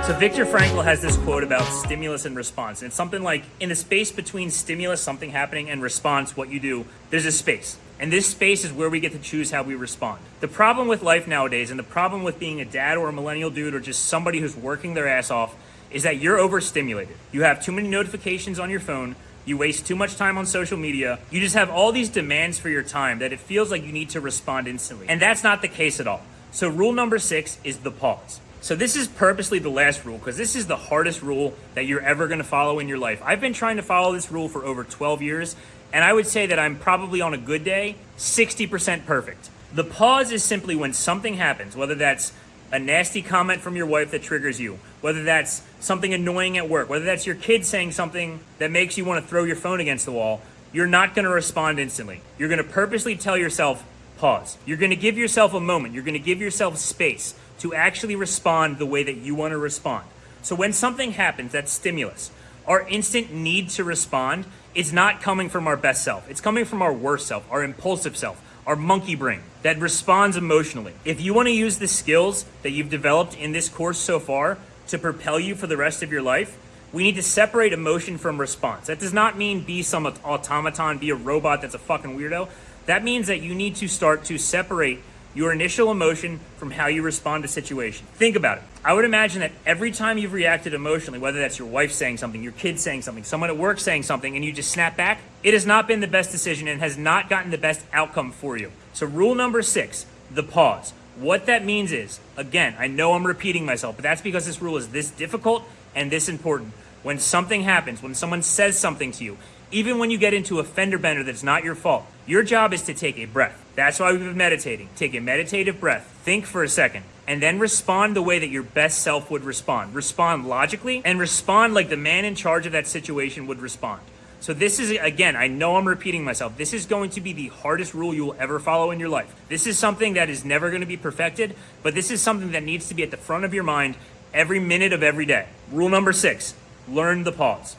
So Viktor Frankl has this quote about stimulus and response. And it's something like, in the space between stimulus, something happening, and response, what you do, there's a space. And this space is where we get to choose how we respond. The problem with life nowadays, and the problem with being a dad or a millennial dude or just somebody who's working their ass off, is that you're overstimulated. You have too many notifications on your phone. You waste too much time on social media. You just have all these demands for your time that it feels like you need to respond instantly. And that's not the case at all. So rule number 6 is the pause. So this is purposely the last rule because this is the hardest rule that you're ever going to follow in your life. I've been trying to follow this rule for over 12 years, and I would say that I'm probably on a good day 60% perfect. The pause is simply when something happens, whether that's a nasty comment from your wife that triggers you, whether that's something annoying at work, whether that's your kid saying something that makes you want to throw your phone against the wall, you're not going to respond instantly. You're going to purposely tell yourself, pause. You're going to give yourself a moment. You're going to give yourself space to actually respond the way that you want to respond. So when something happens, that's stimulus, our instant need to respond is not coming from our best self. It's coming from our worst self, our impulsive self, our monkey brain that responds emotionally. If you want to use the skills that you've developed in this course so far to propel you for the rest of your life, we need to separate emotion from response. That does not mean be some automaton, be a robot that's a fucking weirdo. That means that you need to start to separate your initial emotion from how you respond to situation. Think about it. I would imagine that every time you've reacted emotionally, whether that's your wife saying something, your kid saying something, someone at work saying something, and you just snap back, it has not been the best decision and has not gotten the best outcome for you. So rule number 6, the pause. What that means is, again, I know I'm repeating myself, but that's because this rule is this difficult and this important. When something happens, when someone says something to you, even when you get into a fender bender that's not your fault, your job is to take a breath. That's why we've been meditating. Take a meditative breath. Think for a second. And then respond the way that your best self would respond. Respond logically and respond like the man in charge of that situation would respond. So this is, again, I know I'm repeating myself. This is going to be the hardest rule you will ever follow in your life. This is something that is never going to be perfected, but this is something that needs to be at the front of your mind every minute of every day. Rule number 6, learn the pause.